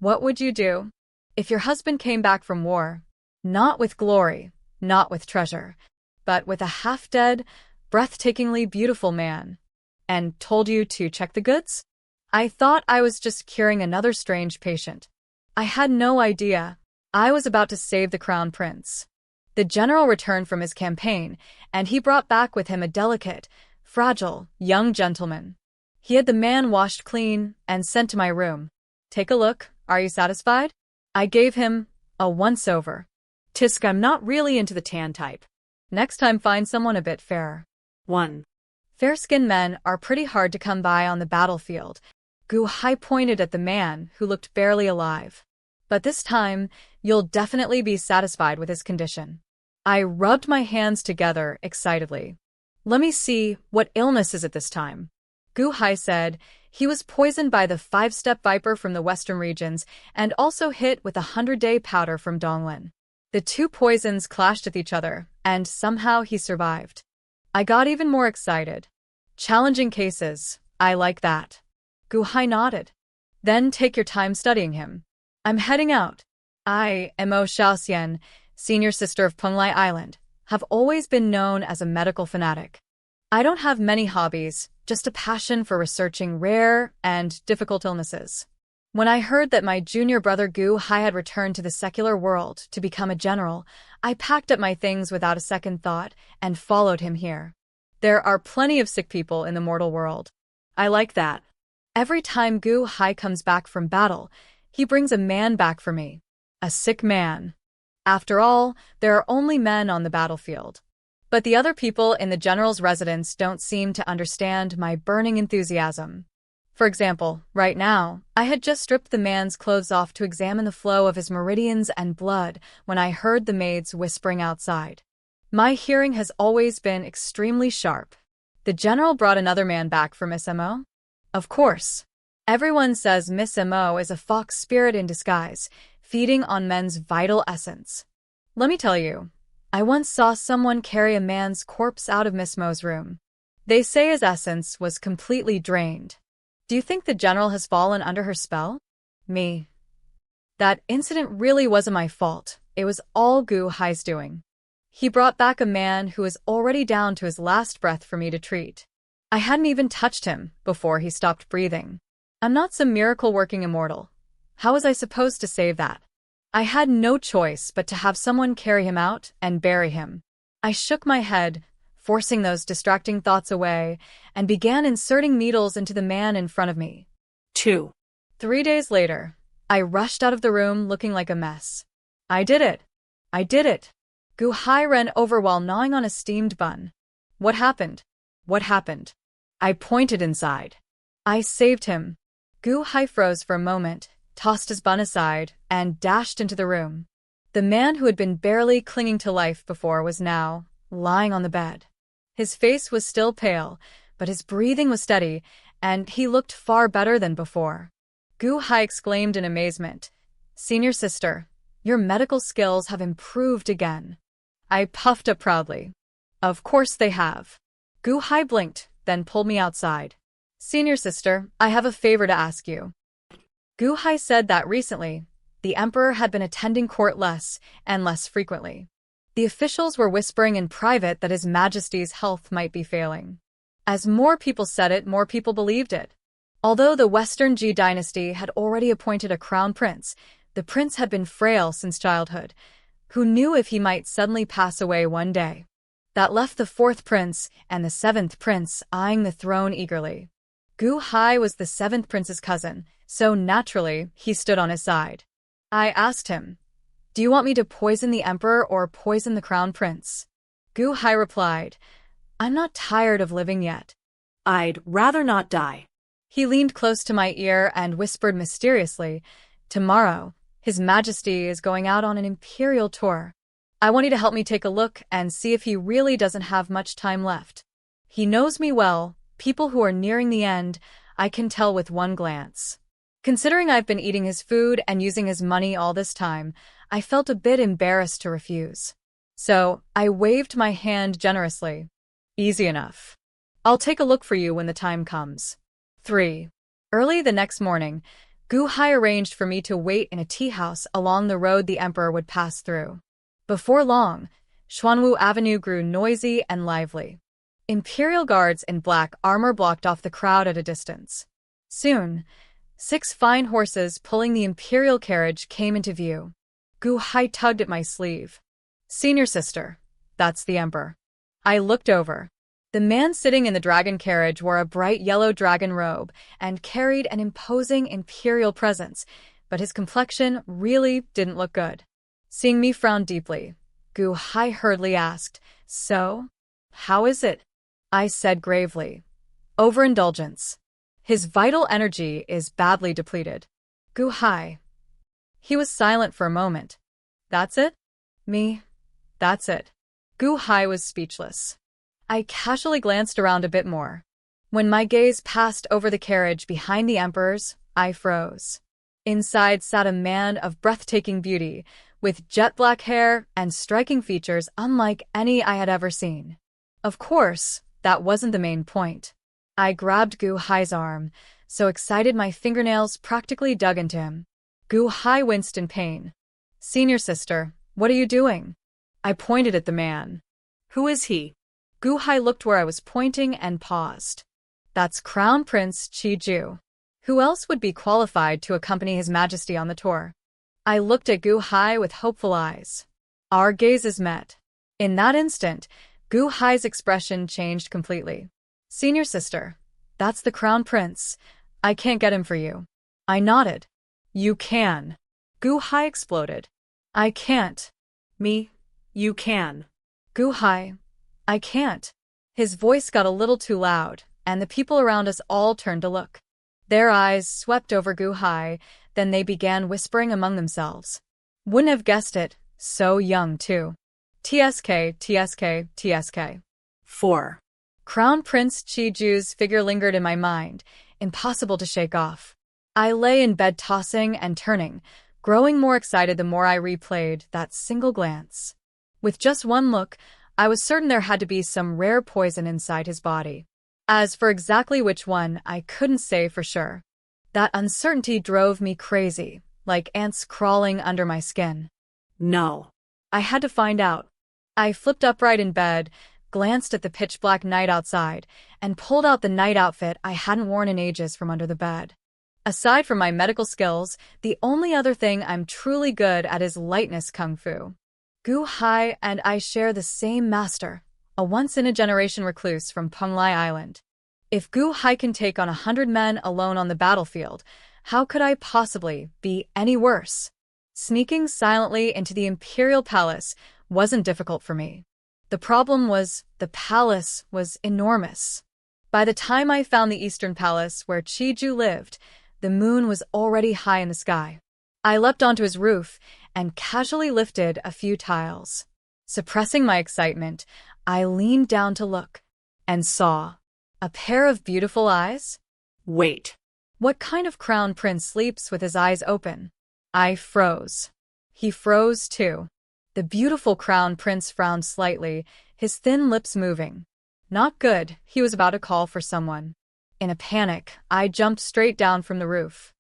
What would you do if your husband came back from war, not with glory, not with treasure, but with a half-dead, breathtakingly beautiful man, and told you to check the goods? I thought I was just curing another strange patient. I had no idea I was about to save the Crown Prince. The general returned from his campaign, and he brought back with him a delicate, fragile, young gentleman. He had the man washed clean and sent to my room. Take a look, are you satisfied? I gave him a once-over. Tisk, I'm not really into the tan type. Next time find someone a bit fairer. 1. Fair-skinned men are pretty hard to come by on the battlefield. Gu Hai pointed at the man who looked barely alive. But this time, you'll definitely be satisfied with his condition. I rubbed my hands together excitedly. Let me see, what illness is it this time? Gu Hai said he was poisoned by the 5-step viper from the western regions and also hit with a 100-day powder from Donglin. The two poisons clashed with each other, and somehow he survived. I got even more excited. Challenging cases, I like that. Gu Hai nodded. Then take your time studying him. I'm heading out. I, Xiaoxian, senior sister of Penglai Island, have always been known as a medical fanatic. I don't have many hobbies, just a passion for researching rare and difficult illnesses. When I heard that my junior brother Gu Hai had returned to the secular world to become a general, I packed up my things without a second thought and followed him here. There are plenty of sick people in the mortal world. I like that. Every time Gu Hai comes back from battle, he brings a man back for me. A sick man. After all, there are only men on the battlefield. But the other people in the general's residence don't seem to understand my burning enthusiasm. For example, right now, I had just stripped the man's clothes off to examine the flow of his meridians and blood when I heard the maids whispering outside. My hearing has always been extremely sharp. The general brought another man back for Miss Mo? Of course. Everyone says Miss Mo is a fox spirit in disguise, feeding on men's vital essence. Let me tell you, I once saw someone carry a man's corpse out of Miss Mo's room. They say his essence was completely drained. Do you think the general has fallen under her spell? Me. That incident really wasn't my fault. It was all Gu Hai's doing. He brought back a man who was already down to his last breath for me to treat. I hadn't even touched him before he stopped breathing. I'm not some miracle-working immortal. How was I supposed to save that? I had no choice but to have someone carry him out and bury him. I shook my head, forcing those distracting thoughts away, and began inserting needles into the man in front of me. 2. 3 days later, I rushed out of the room looking like a mess. I did it. I did it. Gu Hai ran over while gnawing on a steamed bun. What happened? What happened? I pointed inside. I saved him. Gu Hai froze for a moment, tossed his bun aside, and dashed into the room. The man who had been barely clinging to life before was now lying on the bed. His face was still pale, but his breathing was steady, and he looked far better than before. Gu Hai exclaimed in amazement, "Senior sister, your medical skills have improved again." I puffed up proudly. Of course they have. Gu Hai blinked, then pulled me outside. "Senior sister, I have a favor to ask you." Gu Hai said that recently, the emperor had been attending court less and less frequently. The officials were whispering in private that His Majesty's health might be failing. As more people said it, more people believed it. Although the Western Ji dynasty had already appointed a crown prince, the prince had been frail since childhood. Who knew if he might suddenly pass away one day? That left the 4th prince and the 7th prince eyeing the throne eagerly. Gu Hai was the 7th prince's cousin, so naturally he stood on his side. I asked him, "Do you want me to poison the emperor or poison the crown prince?" Gu Hai replied, "I'm not tired of living yet. I'd rather not die." He leaned close to my ear and whispered mysteriously, "Tomorrow, His Majesty is going out on an imperial tour. I want you to help me take a look and see if he really doesn't have much time left. He knows me well. People who are nearing the end, I can tell with one glance." Considering I've been eating his food and using his money all this time, I felt a bit embarrassed to refuse. So, I waved my hand generously. "Easy enough. I'll take a look for you when the time comes." 3. Early the next morning, Gu Hai arranged for me to wait in a tea house along the road the emperor would pass through. Before long, Xuanwu Avenue grew noisy and lively. Imperial guards in black armor blocked off the crowd at a distance. Soon, 6 fine horses pulling the imperial carriage came into view. Gu Hai tugged at my sleeve. "Senior sister, that's the emperor." I looked over. The man sitting in the dragon carriage wore a bright yellow dragon robe and carried an imposing imperial presence, but his complexion really didn't look good. Seeing me frown deeply, Gu Hai hurriedly asked, "So, how is it?" I said gravely, "Overindulgence. His vital energy is badly depleted." Gu Hai. He was silent for a moment. "That's it?" "Me. That's it." Gu Hai was speechless. I casually glanced around a bit more. When my gaze passed over the carriage behind the emperor's, I froze. Inside sat a man of breathtaking beauty, with jet black hair and striking features unlike any I had ever seen. Of course, that wasn't the main point. I grabbed Gu Hai's arm, so excited my fingernails practically dug into him. Gu Hai winced in pain. "Senior sister, what are you doing?" I pointed at the man. Who is he? Gu Hai looked where I was pointing and paused. "That's Crown Prince Qi Jue. Who else would be qualified to accompany His Majesty on the tour?" I looked at Gu Hai with hopeful eyes. Our gazes met. In that instant, Gu Hai's expression changed completely. "Senior sister, that's the Crown Prince. I can't get him for you." I nodded. "You can." Gu Hai exploded. "I can't." Me? You can. "Gu Hai, I can't." His voice got a little too loud, and the people around us all turned to look. Their eyes swept over Gu Hai, then they began whispering among themselves. Wouldn't have guessed it, so young too. TSK, TSK, TSK. 4. Crown Prince Qi Jue's figure lingered in my mind, impossible to shake off. I lay in bed tossing and turning, growing more excited the more I replayed that single glance. With just one look, I was certain there had to be some rare poison inside his body. As for exactly which one, I couldn't say for sure. That uncertainty drove me crazy, like ants crawling under my skin. No. I had to find out. I flipped upright in bed, glanced at the pitch-black night outside, and pulled out the night outfit I hadn't worn in ages from under the bed. Aside from my medical skills, the only other thing I'm truly good at is lightness kung fu. Gu Hai and I share the same master, a once-in-a-generation recluse from Penglai Island. If Gu Hai can take on 100 men alone on the battlefield, how could I possibly be any worse? Sneaking silently into the imperial palace wasn't difficult for me. The problem was the palace was enormous. By the time I found the eastern palace where Qi Jue lived, the moon was already high in the sky. I leapt onto his roof and casually lifted a few tiles. Suppressing my excitement, I leaned down to look and saw a pair of beautiful eyes. Wait. What kind of crown prince sleeps with his eyes open? I froze. He froze too. The beautiful crown prince frowned slightly, his thin lips moving. Not good, he was about to call for someone. In a panic, I jumped straight down from the roof.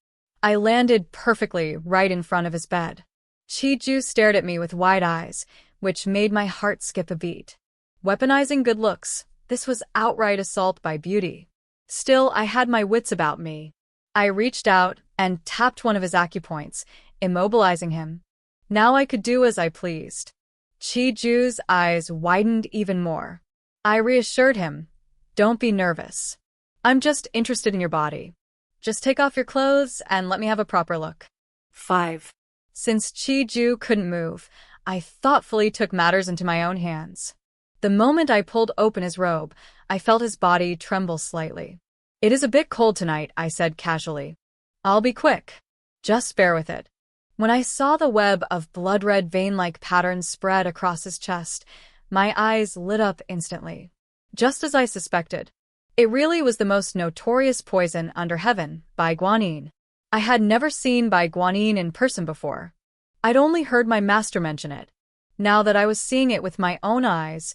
I landed perfectly right in front of his bed. Qi Jue stared at me with wide eyes, which made my heart skip a beat. Weaponizing good looks, this was outright assault by beauty. Still, I had my wits about me. I reached out and tapped one of his acupoints, immobilizing him. Now I could do as I pleased. Qi Jue's eyes widened even more. I reassured him, "Don't be nervous. I'm just interested in your body. Just take off your clothes and let me have a proper look." 5. Since Qi Jue couldn't move, I thoughtfully took matters into my own hands. The moment I pulled open his robe, I felt his body tremble slightly. "It is a bit cold tonight," I said casually. "I'll be quick. Just bear with it." When I saw the web of blood-red vein-like patterns spread across his chest, my eyes lit up instantly. Just as I suspected. It really was the most notorious poison under heaven, Bai Guanyin. I had never seen Bai Guanyin in person before. I'd only heard my master mention it. Now that I was seeing it with my own eyes,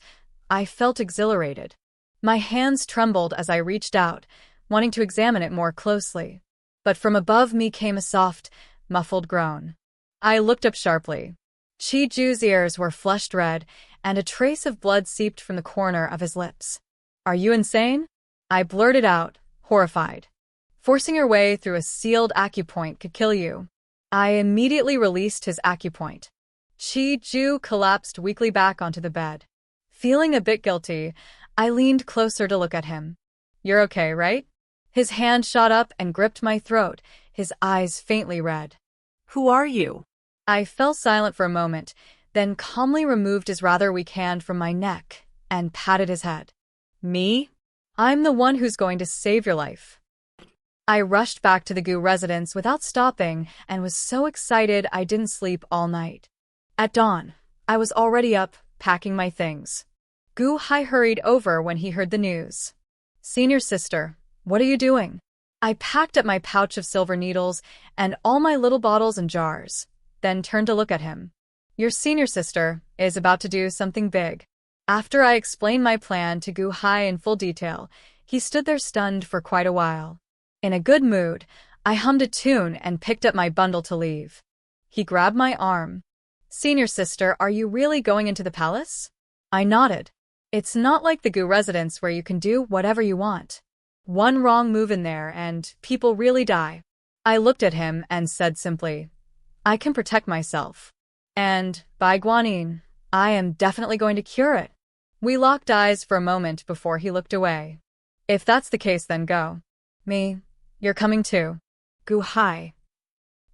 I felt exhilarated. My hands trembled as I reached out, wanting to examine it more closely. But from above me came a soft, muffled groan. I looked up sharply. Qi Jue's ears were flushed red, and a trace of blood seeped from the corner of his lips. "Are you insane?" I blurted out, horrified. "Forcing your way through a sealed acupoint could kill you." I immediately released his acupoint. Qi Jue collapsed weakly back onto the bed. Feeling a bit guilty, I leaned closer to look at him. "You're okay, right?" His hand shot up and gripped my throat, his eyes faintly red. Who are you? I fell silent for a moment, then calmly removed his rather weak hand from my neck and patted his head. "Me? I'm the one who's going to save your life." I rushed back to the Gu residence without stopping and was so excited I didn't sleep all night. At dawn, I was already up, packing my things. Gu Hai hurried over when he heard the news. "Senior sister, what are you doing?" I packed up my pouch of silver needles and all my little bottles and jars, then turned to look at him. "Your senior sister is about to do something big." After I explained my plan to Gu Hai in full detail, he stood there stunned for quite a while. In a good mood, I hummed a tune and picked up my bundle to leave. He grabbed my arm. "Senior sister, are you really going into the palace?" I nodded. "It's not like the Gu residence where you can do whatever you want. One wrong move in there and people really die." I looked at him and said simply, "I can protect myself. And, Bai Guanyin, I am definitely going to cure it." We locked eyes for a moment before he looked away. "If that's the case, then go." "Me, you're coming too." "Gu Hai."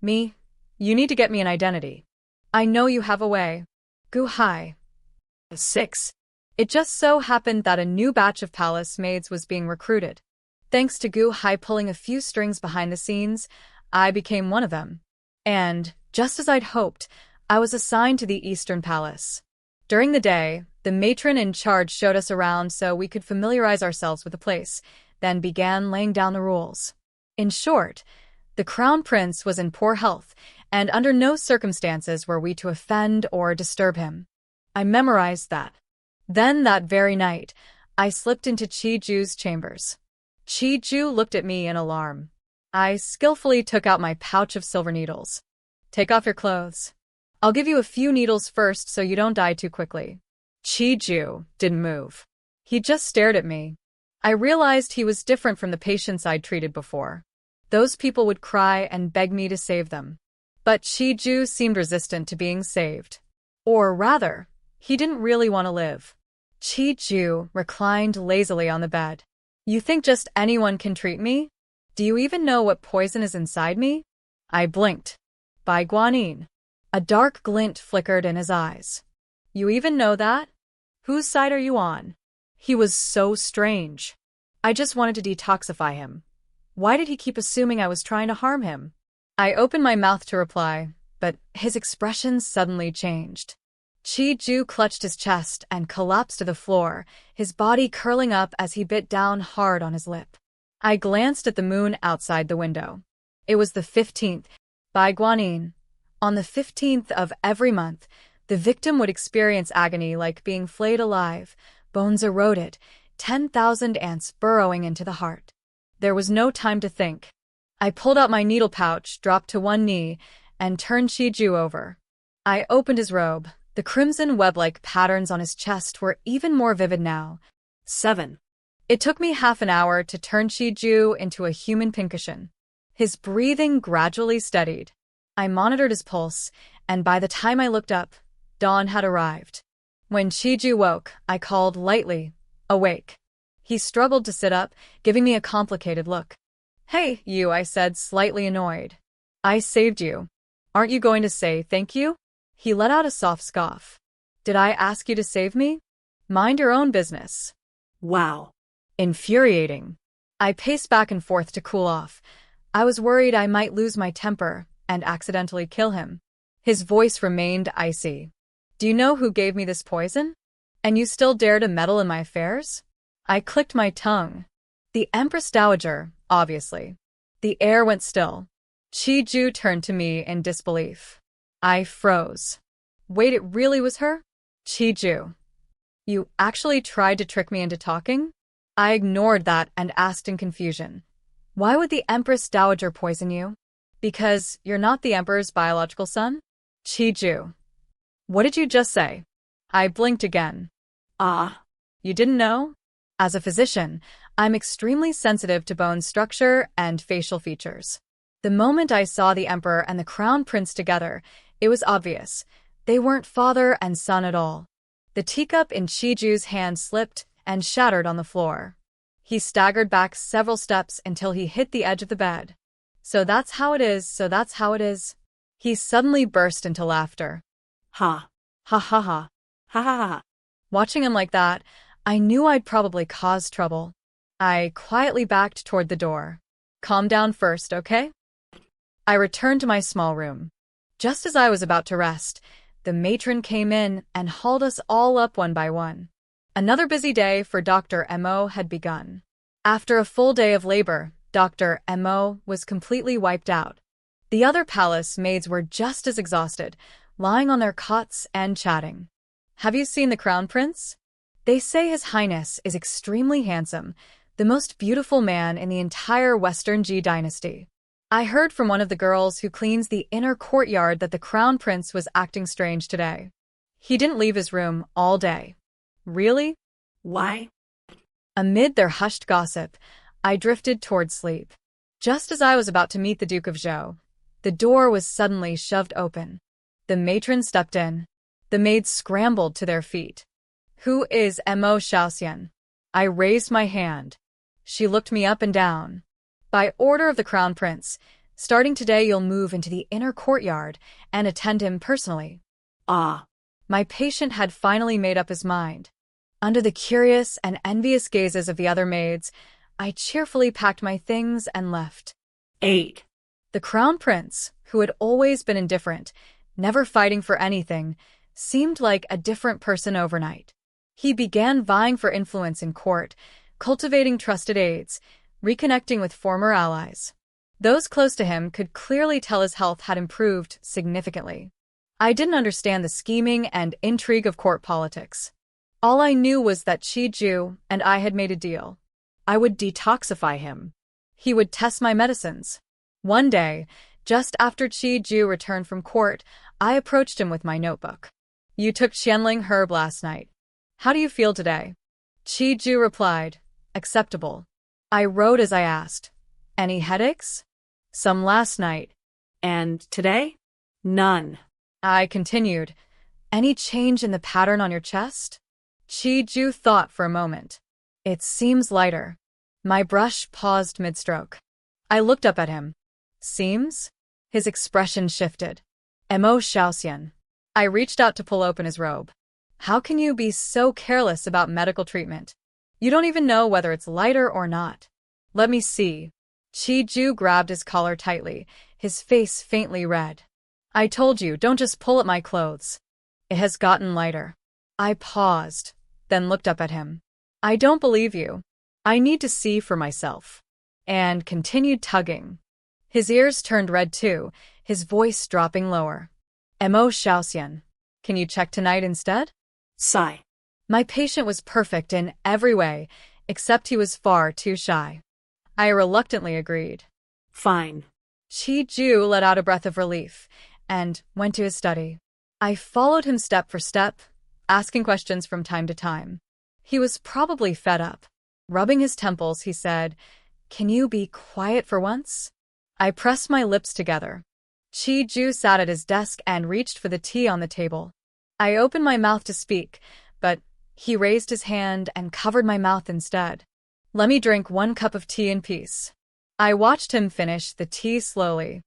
"Me, you need to get me an identity." "I know you have a way." "Gu Hai." 6. It just so happened that a new batch of palace maids was being recruited. Thanks to Gu Hai pulling a few strings behind the scenes, I became one of them. And, just as I'd hoped, I was assigned to the Eastern Palace. During the day, the matron in charge showed us around so we could familiarize ourselves with the place, then began laying down the rules. In short, the Crown Prince was in poor health, and under no circumstances were we to offend or disturb him. I memorized that. Then that very night, I slipped into Qi Jue's chambers. Qi Jue looked at me in alarm. I skillfully took out my pouch of silver needles. "Take off your clothes. I'll give you a few needles first so you don't die too quickly." Qi Jue didn't move. He just stared at me. I realized he was different from the patients I'd treated before. Those people would cry and beg me to save them. But Qi Jue seemed resistant to being saved. Or rather, he didn't really want to live. Qi Jue reclined lazily on the bed. "You think just anyone can treat me? Do you even know what poison is inside me?" I blinked. "Bai Guanyin." A dark glint flickered in his eyes. "You even know that? Whose side are you on?" He was so strange. I just wanted to detoxify him. Why did he keep assuming I was trying to harm him? I opened my mouth to reply, but his expression suddenly changed. Qi Jue clutched his chest and collapsed to the floor, his body curling up as he bit down hard on his lip. I glanced at the moon outside the window. It was the 15th, Bai Guanyin. On the 15th of every month, the victim would experience agony like being flayed alive, bones eroded, 10,000 ants burrowing into the heart. There was no time to think. I pulled out my needle pouch, dropped to one knee, and turned Qi Jue over. I opened his robe. The crimson web-like patterns on his chest were even more vivid now. 7. It took me half an hour to turn Qi Jue into a human pincushion. His breathing gradually steadied. I monitored his pulse, and by the time I looked up, dawn had arrived. When Qi Jue woke, I called lightly, "Awake." He struggled to sit up, giving me a complicated look. "Hey, you," I said, slightly annoyed. "I saved you. Aren't you going to say thank you?" He let out a soft scoff. "Did I ask you to save me? Mind your own business." Wow. Infuriating. I paced back and forth to cool off. I was worried I might lose my temper and accidentally kill him. His voice remained icy. "Do you know who gave me this poison? And you still dare to meddle in my affairs?" I clicked my tongue. "The Empress Dowager, obviously." The air went still. Qi Jue turned to me in disbelief. I froze. Wait, it really was her? Qi Jue. You actually tried to trick me into talking? I ignored that and asked in confusion. Why would the Empress Dowager poison you? Because you're not the Emperor's biological son? Qi Jue. What did you just say? I blinked again. Ah. You didn't know? As a physician, I'm extremely sensitive to bone structure and facial features. The moment I saw the Emperor and the Crown Prince together, it was obvious. They weren't father and son at all. The teacup in Qi Jue's hand slipped and shattered on the floor. He staggered back several steps until he hit the edge of the bed. So that's how it is, so that's how it is. He suddenly burst into laughter. Ha. Ha ha ha. Ha ha ha. Watching him like that, I knew I'd probably cause trouble. I quietly backed toward the door. Calm down first, okay? I returned to my small room. Just as I was about to rest, the matron came in and hauled us all up one by one. Another busy day for Dr. Mo had begun. After a full day of labor, Dr. Mo was completely wiped out. The other palace maids were just as exhausted, lying on their cots and chatting. Have you seen the Crown Prince? They say His Highness is extremely handsome, the most beautiful man in the entire Western Ji dynasty. I heard from one of the girls who cleans the inner courtyard that the Crown Prince was acting strange today. He didn't leave his room all day. Really? Why? Amid their hushed gossip, I drifted toward sleep. Just as I was about to meet the Duke of Zhou, the door was suddenly shoved open. The matron stepped in. The maids scrambled to their feet. Who is Mo Xiaoxian? I raised my hand. She looked me up and down. By order of the Crown Prince, starting today you'll move into the inner courtyard and attend him personally. Ah. My patient had finally made up his mind. Under the curious and envious gazes of the other maids, I cheerfully packed my things and left. 8. The Crown Prince, who had always been indifferent, never fighting for anything, seemed like a different person overnight. He began vying for influence in court, cultivating trusted aides, reconnecting with former allies. Those close to him could clearly tell his health had improved significantly. I didn't understand the scheming and intrigue of court politics. All I knew was that Qi Jue and I had made a deal. I would detoxify him. He would test my medicines. One day, just after Qi Jue returned from court, I approached him with my notebook. You took Qianling herb last night. How do you feel today? Qi Jue replied, acceptable. I wrote as I asked. Any headaches? Some last night. And today? None. I continued. Any change in the pattern on your chest? Qi Jue thought for a moment. It seems lighter. My brush paused mid-stroke. I looked up at him. Seems? His expression shifted. Mo Xiaoxian. I reached out to pull open his robe. How can you be so careless about medical treatment? You don't even know whether it's lighter or not. Let me see. Qi Jue grabbed his collar tightly, his face faintly red. I told you, don't just pull at my clothes. It has gotten lighter. I paused, then looked up at him. I don't believe you. I need to see for myself. And continued tugging. His ears turned red too, his voice dropping lower. Mo Xiaoxian, can you check tonight instead? Sigh. My patient was perfect in every way, except he was far too shy. I reluctantly agreed. Fine. Qi Jue let out a breath of relief and went to his study. I followed him step for step, asking questions from time to time. He was probably fed up. Rubbing his temples, he said, Can you be quiet for once? I pressed my lips together. Qi Jue sat at his desk and reached for the tea on the table. I opened my mouth to speak, but he raised his hand and covered my mouth instead. Let me drink 1 cup of tea in peace. I watched him finish the tea slowly,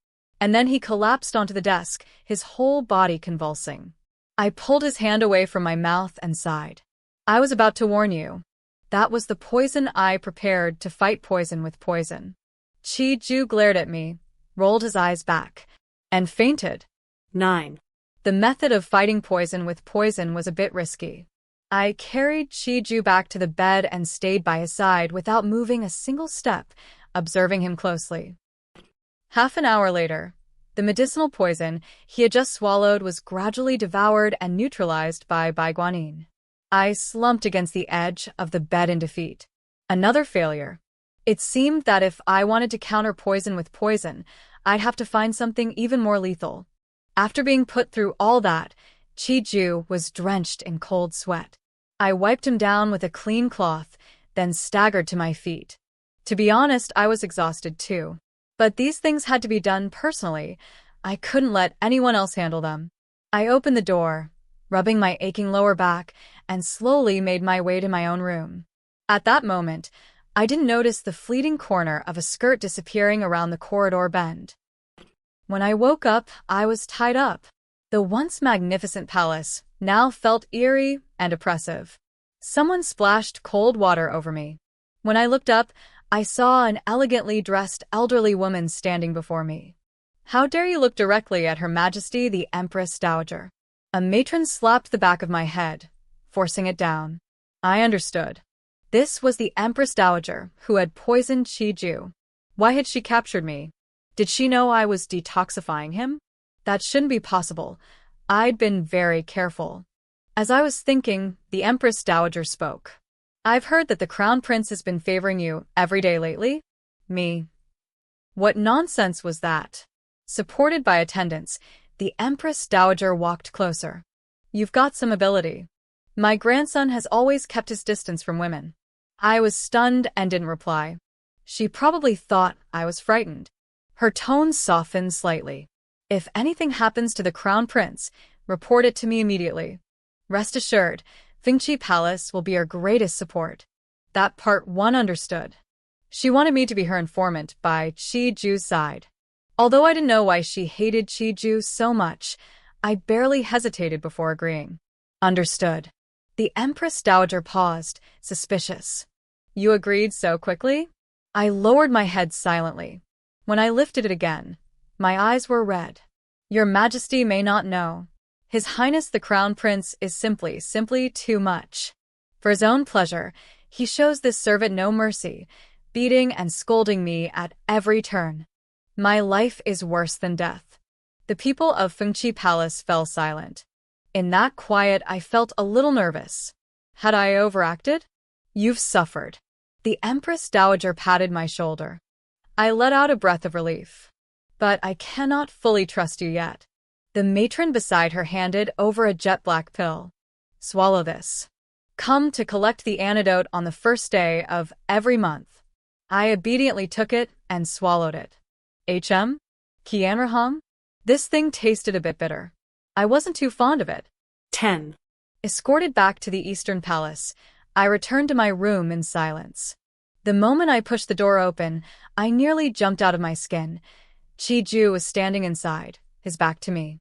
and then he collapsed onto the desk, his whole body convulsing. I pulled his hand away from my mouth and sighed. I was about to warn you. That was the poison I prepared to fight poison with poison. Qi Jue glared at me, rolled his eyes back, and fainted. 9. The method of fighting poison with poison was a bit risky. I carried Qi Jue back to the bed and stayed by his side without moving a single step, observing him closely. Half an hour later, the medicinal poison he had just swallowed was gradually devoured and neutralized by Bai Guanyin. I slumped against the edge of the bed in defeat. Another failure. It seemed that if I wanted to counter poison with poison, I'd have to find something even more lethal. After being put through all that, Qi Jue was drenched in cold sweat. I wiped him down with a clean cloth, then staggered to my feet. To be honest, I was exhausted too. But these things had to be done personally. I couldn't let anyone else handle them. I opened the door, rubbing my aching lower back, and slowly made my way to my own room. At that moment, I didn't notice the fleeting corner of a skirt disappearing around the corridor bend. When I woke up, I was tied up. The once magnificent palace now felt eerie and oppressive. Someone splashed cold water over me. When I looked up, I saw an elegantly dressed elderly woman standing before me. "How dare you look directly at Her Majesty the Empress Dowager?" A matron slapped the back of my head, forcing it down. I understood. This was the Empress Dowager who had poisoned Qi Jue. Why had she captured me? Did she know I was detoxifying him? That shouldn't be possible. I'd been very careful. As I was thinking, the Empress Dowager spoke. "I've heard that the Crown Prince has been favoring you every day lately." Me. What nonsense was that? Supported by attendants, the Empress Dowager walked closer. "You've got some ability. My grandson has always kept his distance from women." I was stunned and didn't reply. She probably thought I was frightened. Her tone softened slightly. "If anything happens to the Crown Prince, report it to me immediately. Rest assured, Fengqi Palace will be your greatest support." That part one understood. She wanted me to be her informant by Qi Jue's side. Although I didn't know why she hated Qi Jue so much, I barely hesitated before agreeing. Understood. The Empress Dowager paused, suspicious. "You agreed so quickly?" I lowered my head silently. When I lifted it again, my eyes were red. "Your Majesty may not know. His Highness the Crown Prince is simply too much. For his own pleasure, he shows this servant no mercy, beating and scolding me at every turn. My life is worse than death." The people of Fengqi Palace fell silent. In that quiet, I felt a little nervous. Had I overacted? "You've suffered." The Empress Dowager patted my shoulder. I let out a breath of relief. "But I cannot fully trust you yet." The matron beside her handed over a jet black pill. "Swallow this. Come to collect the antidote on the first day of every month." I obediently took it and swallowed it. Qianrahong? This thing tasted a bit bitter. I wasn't too fond of it. 10. Escorted back to the Eastern Palace, I returned to my room in silence. The moment I pushed the door open, I nearly jumped out of my skin. Qi Jue was standing inside, his back to me.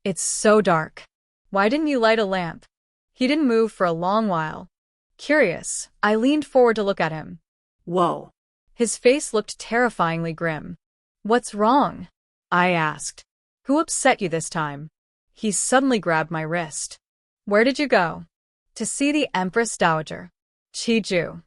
"It's so dark. Why didn't you light a lamp?" He didn't move for a long while. Curious, I leaned forward to look at him. Whoa. His face looked terrifyingly grim. "What's wrong?" I asked. "Who upset you this time?" He suddenly grabbed my wrist. "Where did you go?" "To see the Empress Dowager." "Qi Jue."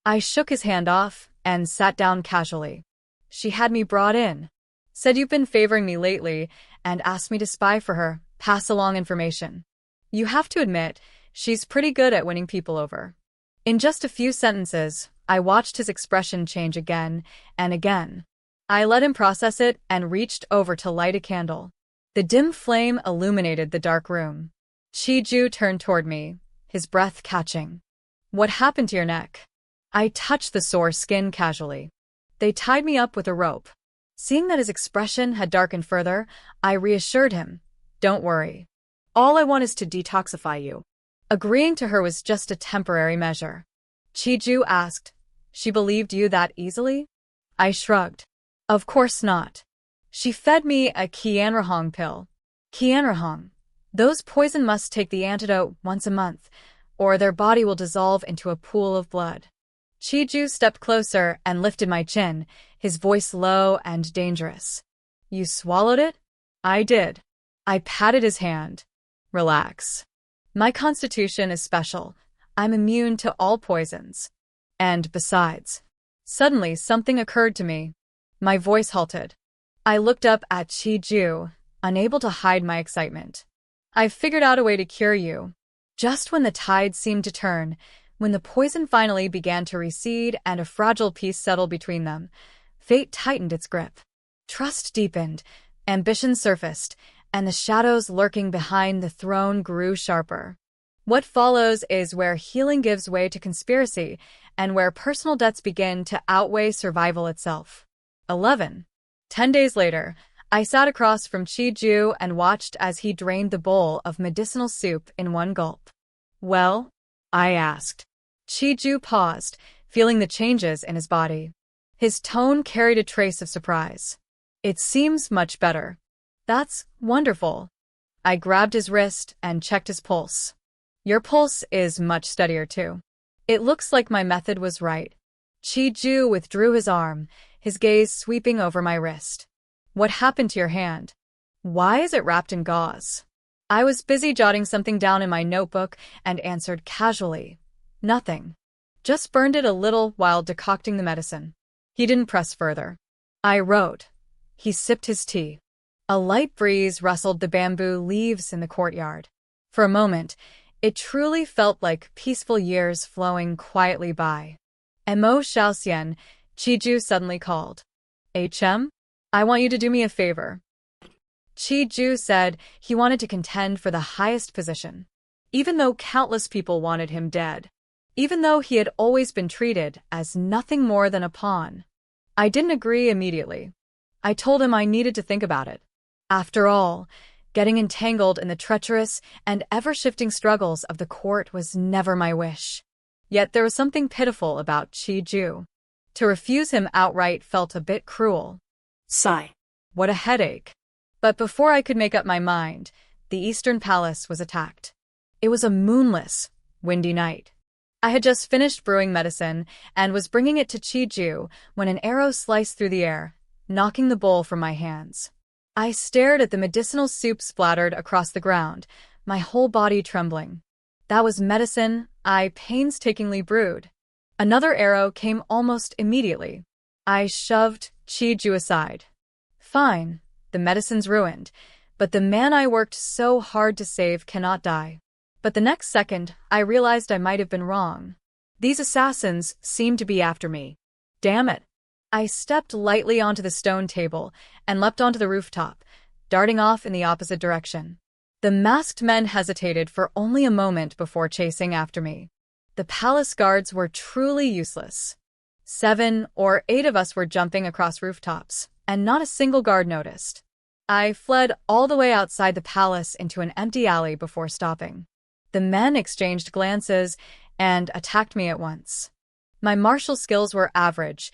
I shook his hand off and sat down casually. "She had me brought in. Said you've been favoring me lately and asked me to spy for her, pass along information. You have to admit, she's pretty good at winning people over." In just a few sentences, I watched his expression change again and again. I let him process it and reached over to light a candle. The dim flame illuminated the dark room. Qi Jue turned toward me, his breath catching. "What happened to your neck?" I touched the sore skin casually. "They tied me up with a rope." Seeing that his expression had darkened further, I reassured him. "Don't worry. All I want is to detoxify you." Agreeing to her was just a temporary measure. Qi Jue asked, "She believed you that easily?" I shrugged. "Of course not. She fed me a Qianrahong pill." "Qianrahong? Those poison must take the antidote once a month, or their body will dissolve into a pool of blood." Qi Jue stepped closer and lifted my chin, his voice low and dangerous. "You swallowed it?" "I did." I patted his hand. "Relax. My constitution is special. I'm immune to all poisons. And besides..." Suddenly, something occurred to me. My voice halted. I looked up at Qi Jue, unable to hide my excitement. "I've figured out a way to cure you." Just when the tide seemed to turn, When the poison finally began to recede and a fragile peace settled between them, fate tightened its grip. Trust deepened, ambition surfaced, and the shadows lurking behind the throne grew sharper. What follows is where healing gives way to conspiracy and where personal debts begin to outweigh survival itself. 11. 10 days later, I sat across from Qi Jue and watched as he drained the bowl of medicinal soup in one gulp. "Well?" I asked. Qi Jue paused, feeling the changes in his body. His tone carried a trace of surprise. "It seems much better." "That's wonderful." I grabbed his wrist and checked his pulse. "Your pulse is much steadier too. It looks like my method was right." Qi Jue withdrew his arm, his gaze sweeping over my wrist. "What happened to your hand? Why is it wrapped in gauze?" I was busy jotting something down in my notebook and answered casually, "Nothing. Just burned it a little while decocting the medicine." He didn't press further. I wrote. He sipped his tea. A light breeze rustled the bamboo leaves in the courtyard. For a moment, it truly felt like peaceful years flowing quietly by. "Mo Xiaoxian," Qi Jue suddenly called. "HM? I want you to do me a favor." Qi Jue said he wanted to contend for the highest position. Even though countless people wanted him dead. Even though he had always been treated as nothing more than a pawn. I didn't agree immediately. I told him I needed to think about it. After all, getting entangled in the treacherous and ever-shifting struggles of the court was never my wish. Yet there was something pitiful about Qi Jue. To refuse him outright felt a bit cruel. Sigh. What a headache. But before I could make up my mind, the Eastern Palace was attacked. It was a moonless, windy night. I had just finished brewing medicine and was bringing it to Qi Jue when an arrow sliced through the air, knocking the bowl from my hands. I stared at the medicinal soup splattered across the ground, my whole body trembling. That was medicine I painstakingly brewed. Another arrow came almost immediately. I shoved Qi Jue aside. "Fine, the medicine's ruined, but the man I worked so hard to save cannot die." But the next second, I realized I might have been wrong. These assassins seemed to be after me. Damn it. I stepped lightly onto the stone table and leapt onto the rooftop, darting off in the opposite direction. The masked men hesitated for only a moment before chasing after me. The palace guards were truly useless. 7 or 8 of us were jumping across rooftops, and not a single guard noticed. I fled all the way outside the palace into an empty alley before stopping. The men exchanged glances and attacked me at once. My martial skills were average.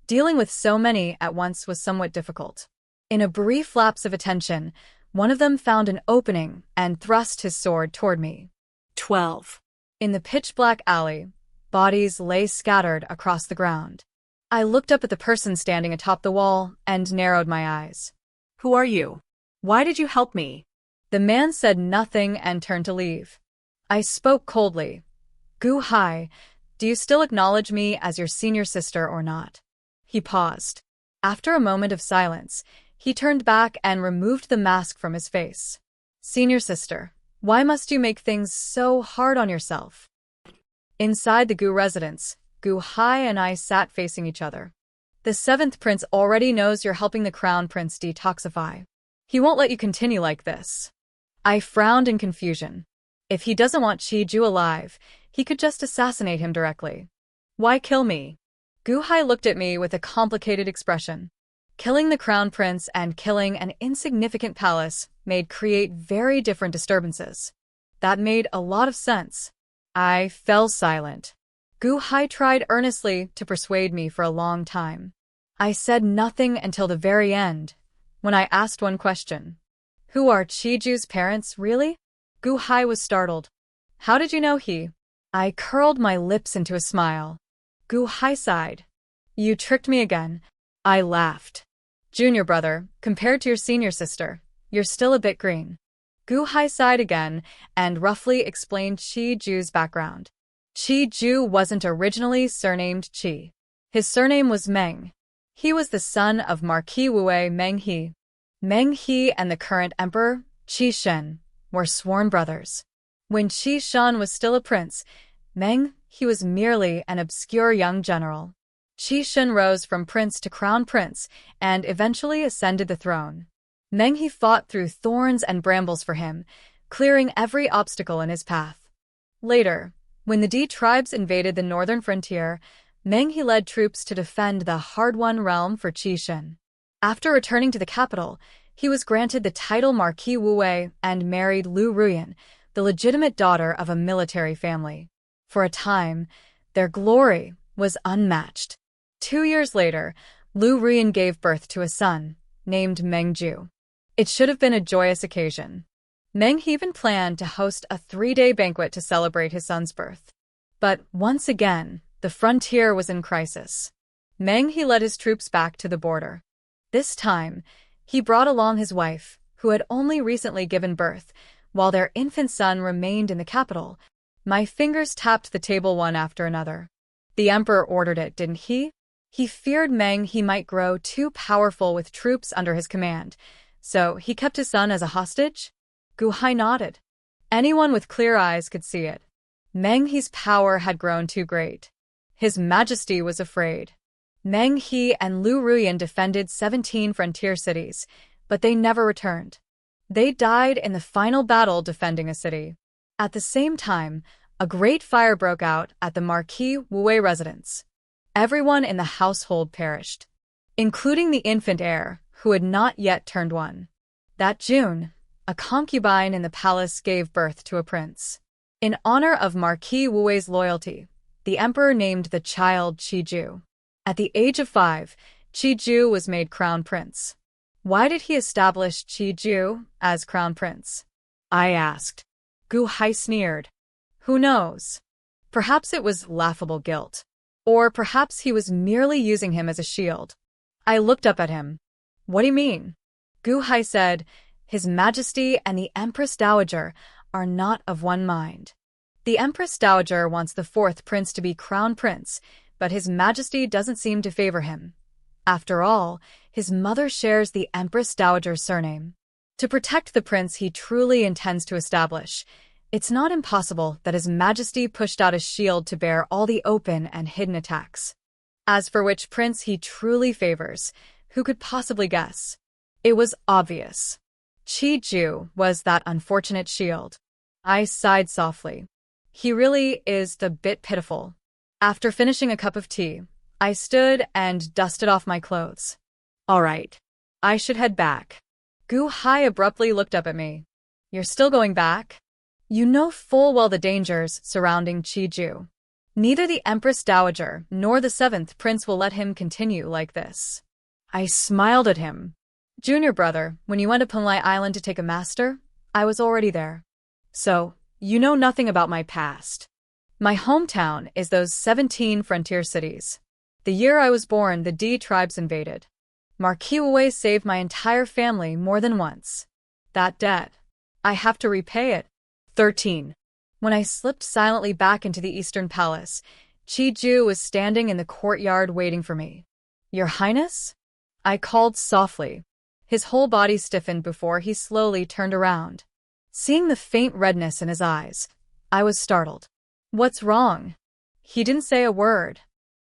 Dealing with so many at once was somewhat difficult. In a brief lapse of attention, one of them found an opening and thrust his sword toward me. 12. In the pitch-black alley, bodies lay scattered across the ground. I looked up at the person standing atop the wall and narrowed my eyes. Who are you? Why did you help me? The man said nothing and turned to leave. I spoke coldly. "Gu Hai, do you still acknowledge me as your senior sister or not?" He paused. After a moment of silence, he turned back and removed the mask from his face. "Senior sister, why must you make things so hard on yourself?" Inside the Gu residence, Gu Hai and I sat facing each other. "The 7th prince already knows you're helping the Crown Prince detoxify. He won't let you continue like this." I frowned in confusion. If he doesn't want Qi Jue alive, he could just assassinate him directly. Why kill me? Gu Hai looked at me with a complicated expression. Killing the Crown Prince and killing an insignificant palace made create very different disturbances. That made a lot of sense. I fell silent. Gu Hai tried earnestly to persuade me for a long time. I said nothing until the very end, when I asked one question. "Who are Qi Jue's parents, really?" Gu Hai was startled. "How did you know he?" I curled my lips into a smile. Gu Hai sighed. "You tricked me again." I laughed. "Junior brother, compared to your senior sister, you're still a bit green." Gu Hai sighed again and roughly explained Qi Jue's background. Qi Jue wasn't originally surnamed Qi. His surname was Meng. He was the son of Marquis of Wuwei Meng He. Meng He and the current emperor, Qi were sworn brothers. When Qi was still a prince, Meng he was merely an obscure young general. Qi Jue rose from prince to crown prince and eventually ascended the throne. Meng he fought through thorns and brambles for him, clearing every obstacle in his path. Later, when the Di tribes invaded the northern frontier, Meng he led troops to defend the hard-won realm for Qi Jue. After returning to the capital, he was granted the title Marquis of Wuwei and married Lu Ruyan, the legitimate daughter of a military family. For a time, their glory was unmatched. 2 years later, Lu Ruyan gave birth to a son, named Meng. It should have been a joyous occasion. Meng even planned to host a 3-day banquet to celebrate his son's birth. But once again, the frontier was in crisis. Meng he led his troops back to the border. This time, he brought along his wife, who had only recently given birth, while their infant son remained in the capital. My fingers tapped the table one after another. The emperor ordered it, didn't he? He feared Meng he might grow too powerful with troops under his command, so he kept his son as a hostage? Gu Hai nodded. Anyone with clear eyes could see it. Meng he's power had grown too great. His Majesty was afraid. Meng he and Lu Ruyan defended 17 frontier cities, but they never returned. They died in the final battle defending a city. At the same time, a great fire broke out at the Marquis of Wuwei residence. Everyone in the household perished, including the infant heir, who had not yet turned 1. That June, a concubine in the palace gave birth to a prince. In honor of Marquis of Wuwei's loyalty, the emperor named the child Qi Jue. At the age of 5, Qi Jue was made crown prince. Why did he establish Qi Jue as crown prince? I asked. Gu Hai sneered. Who knows? Perhaps it was laughable guilt. Or perhaps he was merely using him as a shield. I looked up at him. What do you mean? Gu Hai said, His Majesty and the Empress Dowager are not of one mind. The Empress Dowager wants the 4th prince to be crown prince, but His Majesty doesn't seem to favor him. After all, his mother shares the Empress Dowager's surname. To protect the prince he truly intends to establish, it's not impossible that His Majesty pushed out a shield to bear all the open and hidden attacks. As for which prince he truly favors, who could possibly guess? It was obvious. Qi Jue was that unfortunate shield. I sighed softly. He really is a bit pitiful. After finishing a cup of tea, I stood and dusted off my clothes. All right. I should head back. Gu Hai abruptly looked up at me. You're still going back? You know full well the dangers surrounding Qi Jue. Neither the Empress Dowager nor the 7th prince will let him continue like this. I smiled at him. Junior brother, when you went to Penglai Island to take a master, I was already there. So, you know nothing about my past. My hometown is those 17 frontier cities. The year I was born, the Di tribes invaded. Marquis of Wuwei saved my entire family more than once. That debt, I have to repay it. 13. When I slipped silently back into the Eastern Palace, Qi Jue was standing in the courtyard waiting for me. Your Highness? I called softly. His whole body stiffened before he slowly turned around. Seeing the faint redness in his eyes, I was startled. What's wrong? He didn't say a word.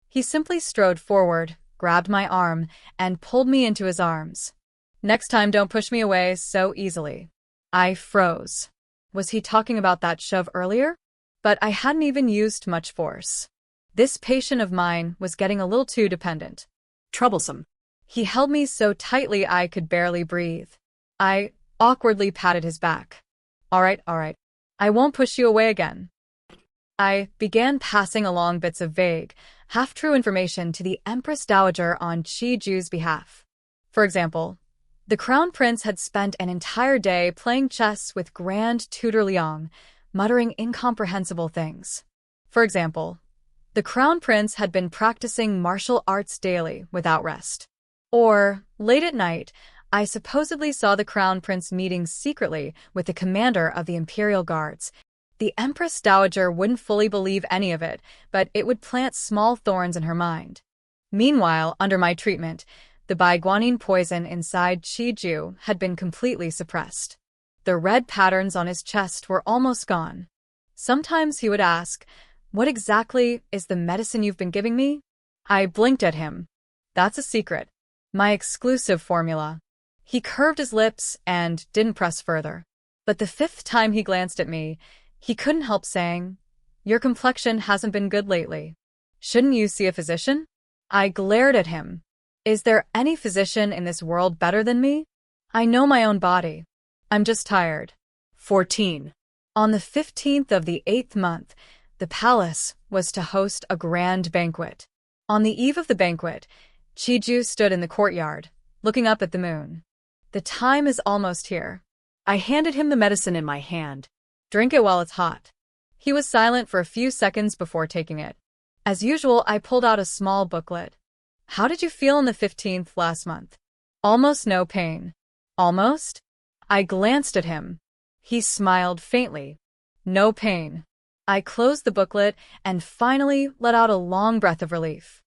He simply strode forward, grabbed my arm, and pulled me into his arms. Next time don't push me away so easily. I froze. Was he talking about that shove earlier? But I hadn't even used much force. This patient of mine was getting a little too dependent. Troublesome. He held me so tightly I could barely breathe. I awkwardly patted his back. All right. I won't push you away again. I began passing along bits of vague, half-true information to the Empress Dowager on Qi Jue's behalf. For example, the Crown Prince had spent an entire day playing chess with Grand Tutor Liang, muttering incomprehensible things. For example, the Crown Prince had been practicing martial arts daily without rest. Or, late at night, I supposedly saw the Crown Prince meeting secretly with the commander of the Imperial Guards. The Empress Dowager wouldn't fully believe any of it, but it would plant small thorns in her mind. Meanwhile, under my treatment, the Bai Guanyin poison inside Qi Jue had been completely suppressed. The red patterns on his chest were almost gone. Sometimes he would ask, What exactly is the medicine you've been giving me? I blinked at him. That's a secret. My exclusive formula. He curved his lips and didn't press further. But the fifth time he glanced at me, he couldn't help saying, "Your complexion hasn't been good lately. Shouldn't you see a physician?" I glared at him. Is there any physician in this world better than me? I know my own body. I'm just tired. 14. On the 15th of the 8th month, the palace was to host a grand banquet. On the eve of the banquet, Qi Jue stood in the courtyard, looking up at the moon. The time is almost here. I handed him the medicine in my hand. Drink it while it's hot. He was silent for a few seconds before taking it. As usual, I pulled out a small booklet. How did you feel on the 15th last month? Almost no pain. Almost? I glanced at him. He smiled faintly. No pain. I closed the booklet and finally let out a long breath of relief.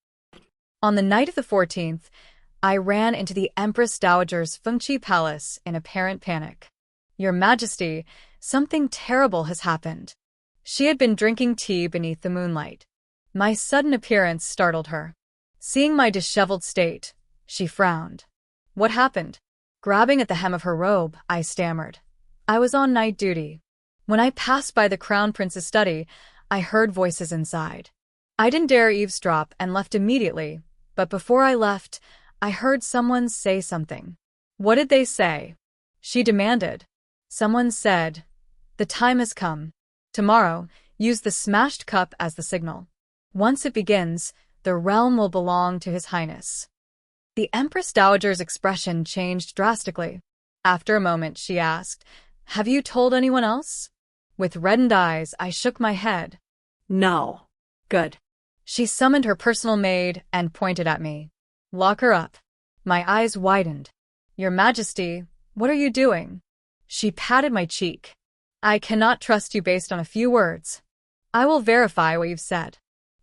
On the night of the 14th, I ran into the Empress Dowager's Fengqi Palace in apparent panic. Your Majesty, something terrible has happened. She had been drinking tea beneath the moonlight. My sudden appearance startled her. Seeing my disheveled state, she frowned. What happened? Grabbing at the hem of her robe, I stammered. I was on night duty. When I passed by the Crown Prince's study, I heard voices inside. I didn't dare eavesdrop and left immediately, but before I left, I heard someone say something. What did they say? She demanded. Someone said, "The time has come. Tomorrow, use the smashed cup as the signal. Once it begins, the realm will belong to His Highness." The Empress Dowager's expression changed drastically. After a moment, she asked, "Have you told anyone else?" With reddened eyes, I shook my head. No. Good. She summoned her personal maid and pointed at me. Lock her up. My eyes widened. Your Majesty, what are you doing? She patted my cheek. I cannot trust you based on a few words. I will verify what you've said.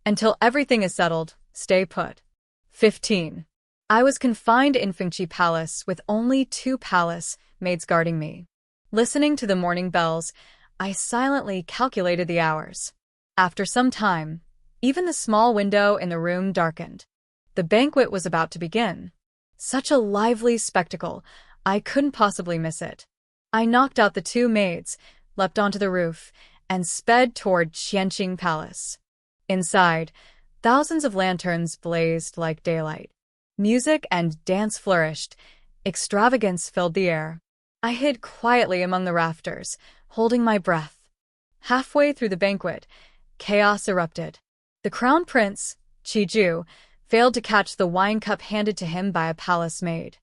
Until everything is settled, stay put. 15. I was confined in Fengqi Palace with only 2 palace maids guarding me. Listening to the morning bells, I silently calculated the hours. After some time, even the small window in the room darkened. The banquet was about to begin. Such a lively spectacle, I couldn't possibly miss it. I knocked out the 2 maids, leapt onto the roof, and sped toward Qianqing Palace. Inside, thousands of lanterns blazed like daylight. Music and dance flourished. Extravagance filled the air. I hid quietly among the rafters, holding my breath. Halfway through the banquet, chaos erupted. The Crown Prince, Qi Jue, failed to catch the wine cup handed to him by a palace maid.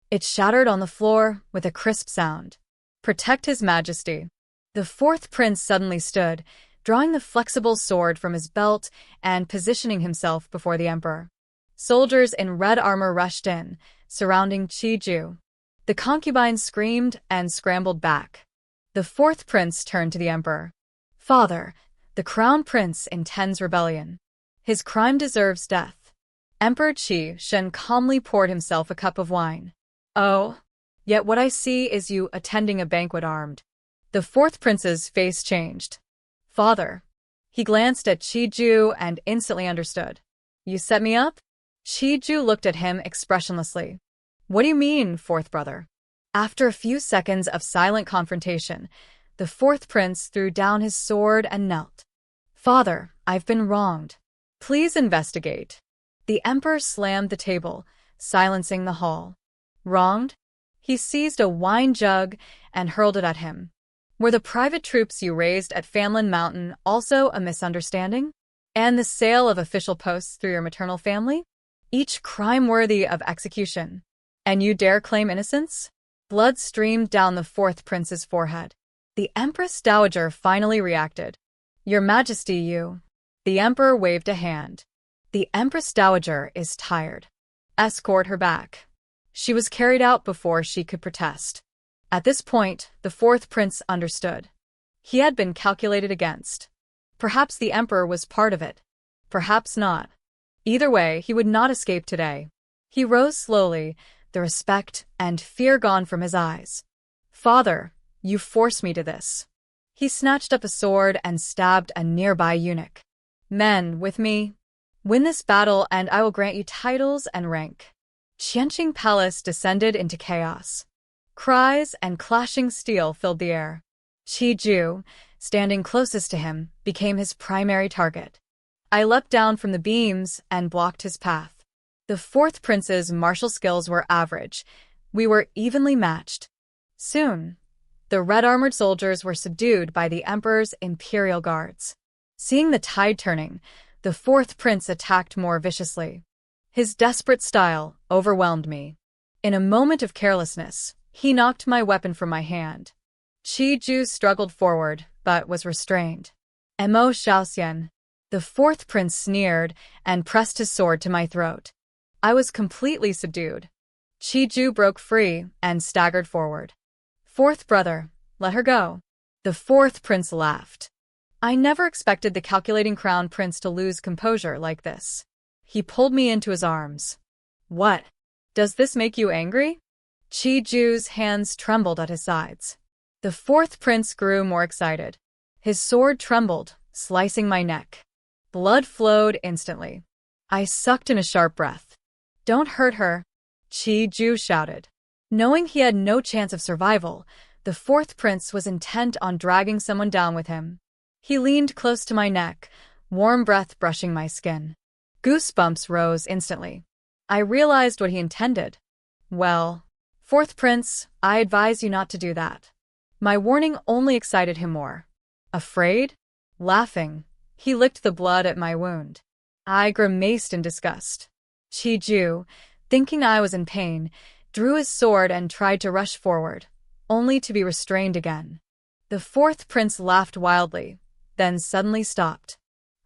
It shattered on the floor with a crisp sound. Protect His Majesty. The 4th prince suddenly stood, drawing the flexible sword from his belt and positioning himself before the emperor. Soldiers in red armor rushed in, surrounding Qi Jue. The concubines screamed and scrambled back. The 4th prince turned to the emperor. Father, the Crown Prince intends rebellion. His crime deserves death. Emperor Qi Shen calmly poured himself a cup of wine. Oh, yet what I see is you attending a banquet armed. The 4th prince's face changed. Father. He glanced at Qi Jue and instantly understood. You set me up? Qi Jue looked at him expressionlessly. What do you mean, 4th brother? After a few seconds of silent confrontation, the 4th prince threw down his sword and knelt. Father, I've been wronged. Please investigate. The emperor slammed the table, silencing the hall. Wronged? He seized a wine jug and hurled it at him. Were the private troops you raised at Famlin Mountain also a misunderstanding? And the sale of official posts through your maternal family? Each crime worthy of execution. And you dare claim innocence? Blood streamed down the 4th prince's forehead. The Empress Dowager finally reacted. Your Majesty, you. The emperor waved a hand. The Empress Dowager is tired. Escort her back. She was carried out before she could protest. At this point, the 4th prince understood. He had been calculated against. Perhaps the emperor was part of it. Perhaps not. Either way, he would not escape today. He rose slowly, the respect and fear gone from his eyes. Father, you forced me to this. He snatched up a sword and stabbed a nearby eunuch. Men, with me. Win this battle and I will grant you titles and rank. Qianqing Palace descended into chaos. Cries and clashing steel filled the air. Qi Jue, standing closest to him, became his primary target. I leapt down from the beams and blocked his path. The fourth prince's martial skills were average. We were evenly matched. Soon, the red-armored soldiers were subdued by the emperor's imperial guards. Seeing the tide turning, the fourth prince attacked more viciously. His desperate style overwhelmed me. In a moment of carelessness, he knocked my weapon from my hand. Qi Jue struggled forward, but was restrained. Xiaoxian. The fourth prince sneered and pressed his sword to my throat. I was completely subdued. Qi Jue broke free and staggered forward. Fourth brother, let her go. The fourth prince laughed. I never expected the calculating crown prince to lose composure like this. He pulled me into his arms. What? Does this make you angry? Qi Jue's hands trembled at his sides. The fourth prince grew more excited. His sword trembled, slicing my neck. Blood flowed instantly. I sucked in a sharp breath. Don't hurt her, Qi Jue shouted. Knowing he had no chance of survival, the fourth prince was intent on dragging someone down with him. He leaned close to my neck, warm breath brushing my skin. Goosebumps rose instantly. I realized what he intended. Well, fourth prince, I advise you not to do that. My warning only excited him more. Afraid? Laughing, he licked the blood at my wound. I grimaced in disgust. Qi Jue, thinking I was in pain, drew his sword and tried to rush forward, only to be restrained again. The fourth prince laughed wildly, then suddenly stopped.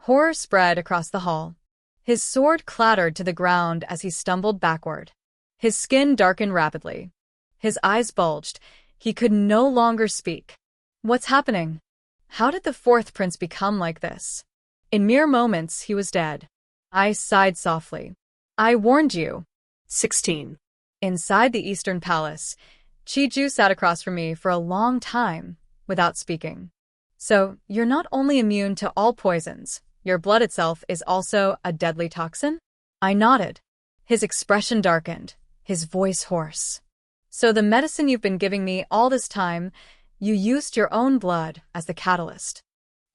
Horror spread across the hall. His sword clattered to the ground as he stumbled backward. His skin darkened rapidly. His eyes bulged. He could no longer speak. What's happening? How did the fourth prince become like this? In mere moments, he was dead. I sighed softly. I warned you. 16. Inside the Eastern Palace, Qi Jue sat across from me for a long time, without speaking. So, you're not only immune to all poisons, your blood itself is also a deadly toxin? I nodded. His expression darkened, his voice hoarse. So the medicine you've been giving me all this time, you used your own blood as the catalyst.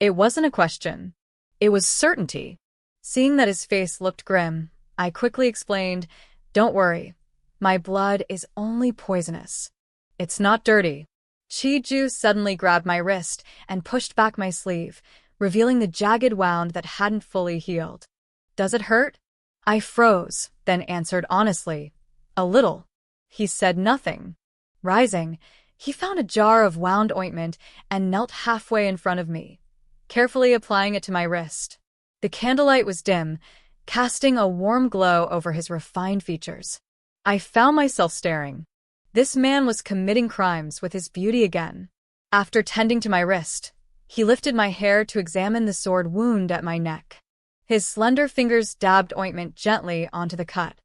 It wasn't a question. It was certainty. Seeing that his face looked grim, I quickly explained, Don't worry. My blood is only poisonous. It's not dirty. Qi Jue suddenly grabbed my wrist and pushed back my sleeve, revealing the jagged wound that hadn't fully healed. Does it hurt? I froze, then answered honestly, A little. He said nothing. Rising, he found a jar of wound ointment and knelt halfway in front of me, carefully applying it to my wrist. The candlelight was dim, casting a warm glow over his refined features. I found myself staring. This man was committing crimes with his beauty again. After tending to my wrist, he lifted my hair to examine the sword wound at my neck. His slender fingers dabbed ointment gently onto the cut.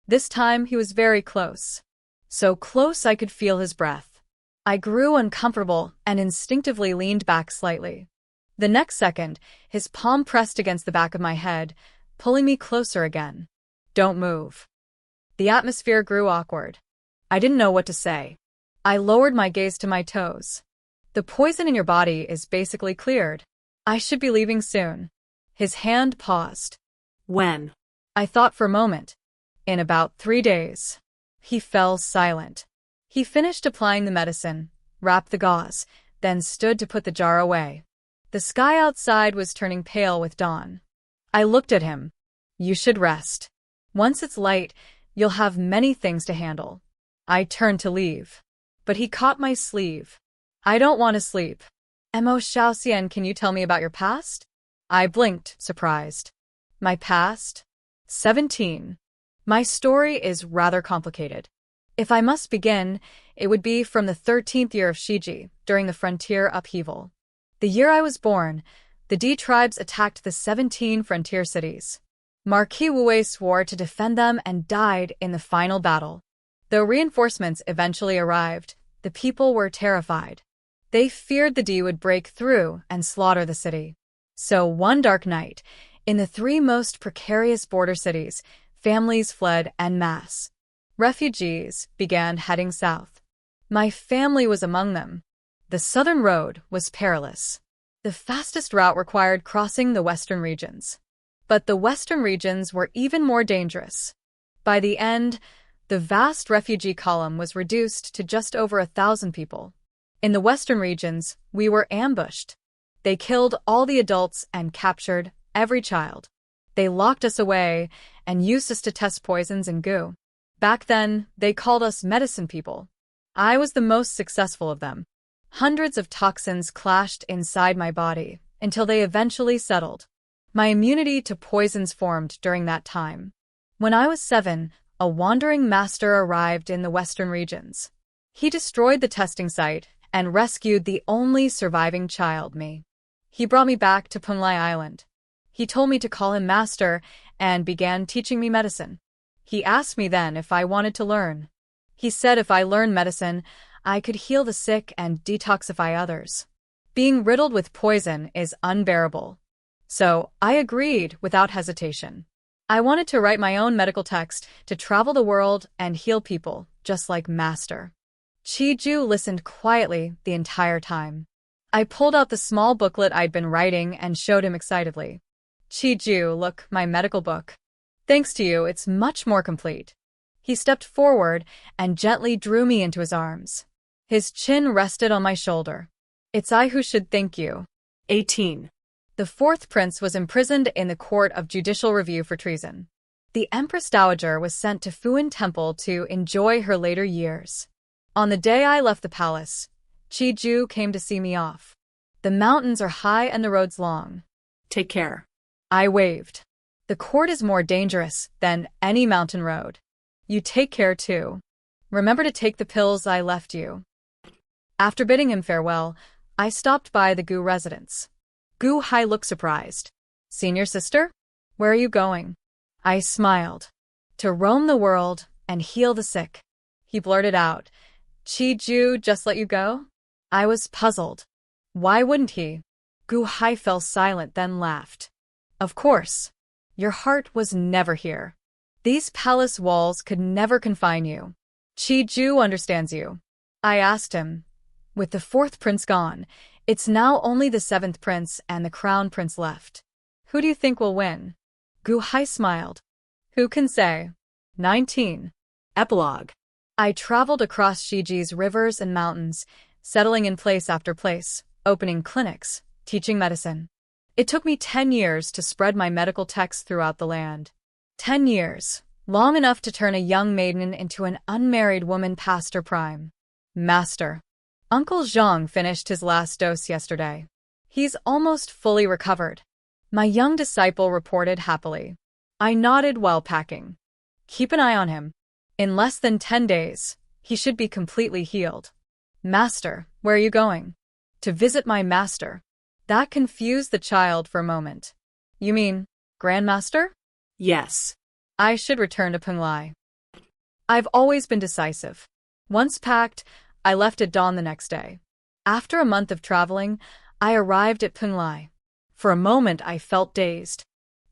This time he was very close. So close I could feel his breath. I grew uncomfortable and instinctively leaned back slightly. The next second, his palm pressed against the back of my head, pulling me closer again. Don't move. The atmosphere grew awkward. I didn't know what to say. I lowered my gaze to my toes. The poison in your body is basically cleared. I should be leaving soon. His hand paused. When? I thought for a moment. In about 3 days. He fell silent. He finished applying the medicine, wrapped the gauze, then stood to put the jar away. The sky outside was turning pale with dawn. I looked at him. You should rest. Once it's light, you'll have many things to handle. I turned to leave. But he caught my sleeve. I don't want to sleep. Xiaoxian, can you tell me about your past? I blinked, surprised. My past? 17. My story is rather complicated. If I must begin, it would be from the 13th year of Xiji, during the frontier upheaval. The year I was born, the D tribes attacked the 17 frontier cities. Marquis of Wuwei swore to defend them and died in the final battle. Though reinforcements eventually arrived, the people were terrified. They feared the D would break through and slaughter the city. So one dark night, In the three most precarious border cities, families fled en masse. Refugees began heading south. My family was among them. The southern road was perilous. The fastest route required crossing the western regions. But the western regions were even more dangerous. By the end, the vast refugee column was reduced to just over 1,000 people. In the western regions, we were ambushed. They killed all the adults and captured every child. They locked us away and used us to test poisons and goo. Back then, they called us medicine people. I was the most successful of them. Hundreds of toxins clashed inside my body until they eventually settled. My immunity to poisons formed during that time. When I was 7, a wandering master arrived in the western regions. He destroyed the testing site and rescued the only surviving child, me. He brought me back to Penglai Island. He told me to call him master and began teaching me medicine. He asked me then if I wanted to learn. He said if I learned medicine, I could heal the sick and detoxify others. Being riddled with poison is unbearable. So I agreed without hesitation. I wanted to write my own medical text to travel the world and heal people, just like Master. Qi Jue listened quietly the entire time. I pulled out the small booklet I'd been writing and showed him excitedly. Qi Jue, look, my medical book. Thanks to you, it's much more complete. He stepped forward and gently drew me into his arms. His chin rested on my shoulder. It's I who should thank you. 18. The fourth prince was imprisoned in the court of judicial review for treason. The Empress Dowager was sent to Fuan Temple to enjoy her later years. On the day I left the palace, Qi Jue came to see me off. The mountains are high and the roads long. Take care. I waved. The court is more dangerous than any mountain road. You take care too. Remember to take the pills I left you. After bidding him farewell, I stopped by the Gu residence. Gu Hai looked surprised. Senior sister? Where are you going? I smiled. To roam the world and heal the sick. He blurted out. Qi Jue just let you go? I was puzzled. Why wouldn't he? Gu Hai fell silent, then laughed. Of course. Your heart was never here. These palace walls could never confine you. Qi Jue understands you. I asked him. With the fourth prince gone, it's now only the seventh prince and the crown prince left. Who do you think will win? Gu Hai smiled. Who can say? 19. Epilogue. I traveled across Xiji's rivers and mountains, settling in place after place, opening clinics, teaching medicine. It took me 10 years to spread my medical texts throughout the land. 10 years, long enough to turn a young maiden into an unmarried woman past her prime. Master. Uncle Zhang finished his last dose yesterday. He's almost fully recovered. My young disciple reported happily. I nodded while packing. Keep an eye on him. In less than 10 days, he should be completely healed. Master, where are you going? To visit my master. That confused the child for a moment. You mean, Grandmaster? Yes. I should return to Penglai. I've always been decisive. Once packed, I left at dawn the next day. After a month of traveling, I arrived at Penglai. For a moment I felt dazed.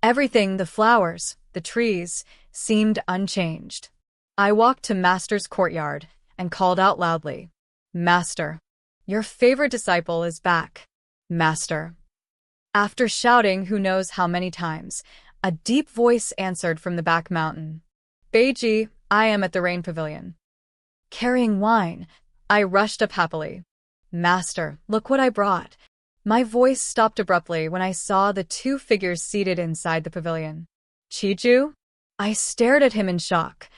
Everything, the flowers, the trees, seemed unchanged. I walked to Master's courtyard and called out loudly. Master, your favorite disciple is back. Master. After shouting who knows how many times, a deep voice answered from the back mountain. Beiji, I am at the Rain Pavilion. Carrying wine, I rushed up happily. Master, look what I brought. My voice stopped abruptly when I saw the two figures seated inside the pavilion. Qi Jue? I stared at him in shock.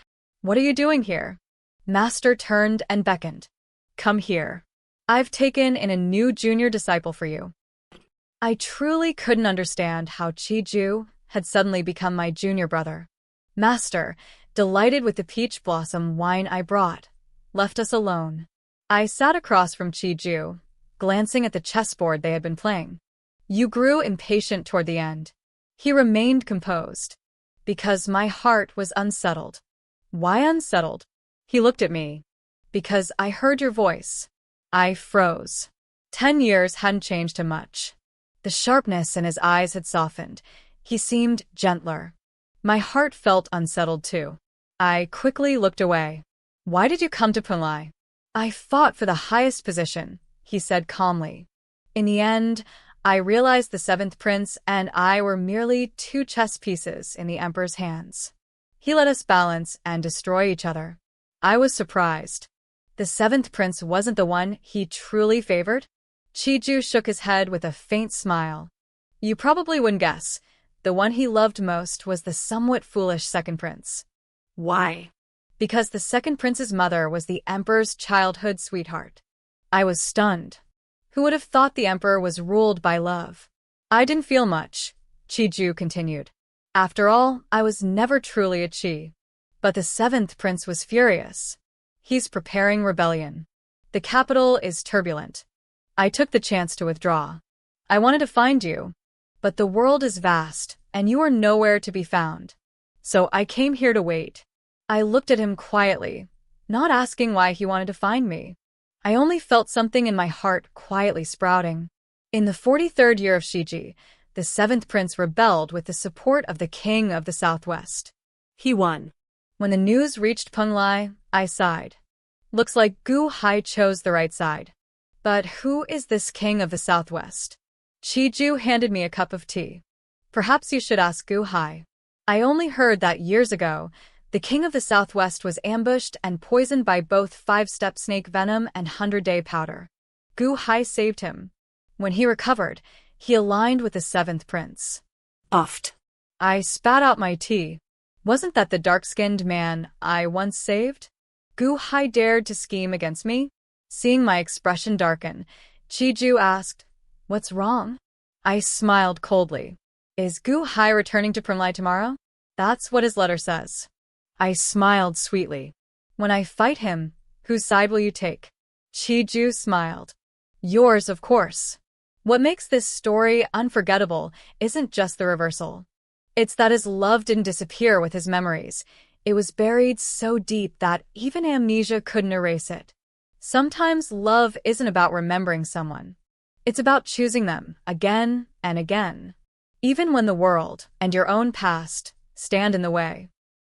What are you doing here? Master turned and beckoned. Come here. I've taken in a new junior disciple for you. I truly couldn't understand how Qi Jue had suddenly become my junior brother. Master, delighted with the peach blossom wine I brought, left us alone. I sat across from Qi Jue, glancing at the chessboard they had been playing. You grew impatient toward the end. He remained composed. Because my heart was unsettled. Why unsettled? He looked at me. Because I heard your voice. I froze. 10 years hadn't changed him much. The sharpness in his eyes had softened. He seemed gentler. My heart felt unsettled too. I quickly looked away. Why did you come to Penglai? I fought for the highest position, he said calmly. In the end, I realized the seventh prince and I were merely two chess pieces in the emperor's hands. He let us balance and destroy each other. I was surprised. The seventh prince wasn't the one he truly favored? Qi Jue shook his head with a faint smile. You probably wouldn't guess. The one he loved most was the somewhat foolish second prince. Why? Because the second prince's mother was the emperor's childhood sweetheart. I was stunned. Who would have thought the emperor was ruled by love? I didn't feel much, Qi Jue continued. After all, I was never truly a Qi. But the seventh prince was furious. He's preparing rebellion. The capital is turbulent. I took the chance to withdraw. I wanted to find you, but the world is vast, and you are nowhere to be found. So I came here to wait. I looked at him quietly, not asking why he wanted to find me. I only felt something in my heart quietly sprouting. In the 43rd year of Xiji, the seventh prince rebelled with the support of the king of the southwest. He won. When the news reached Penglai, I sighed. Looks like Gu Hai chose the right side. But who is this king of the southwest? Qi Jue handed me a cup of tea. Perhaps you should ask Gu Hai. I only heard that years ago, the king of the southwest was ambushed and poisoned by both five-step snake venom and 100-day powder. Gu Hai saved him. When he recovered, he aligned with the seventh prince. Uffed. I spat out my tea. Wasn't that the dark-skinned man I once saved? Gu Hai dared to scheme against me? Seeing my expression darken, Qi Jue asked, What's wrong? I smiled coldly. Is Gu Hai returning to Penglai tomorrow? That's what his letter says. I smiled sweetly. When I fight him, whose side will you take? Qi Jue smiled. Yours, of course. What makes this story unforgettable isn't just the reversal. It's that his love didn't disappear with his memories. It was buried so deep that even amnesia couldn't erase it. Sometimes love isn't about remembering someone. It's about choosing them again and again, even when the world and your own past stand in the way.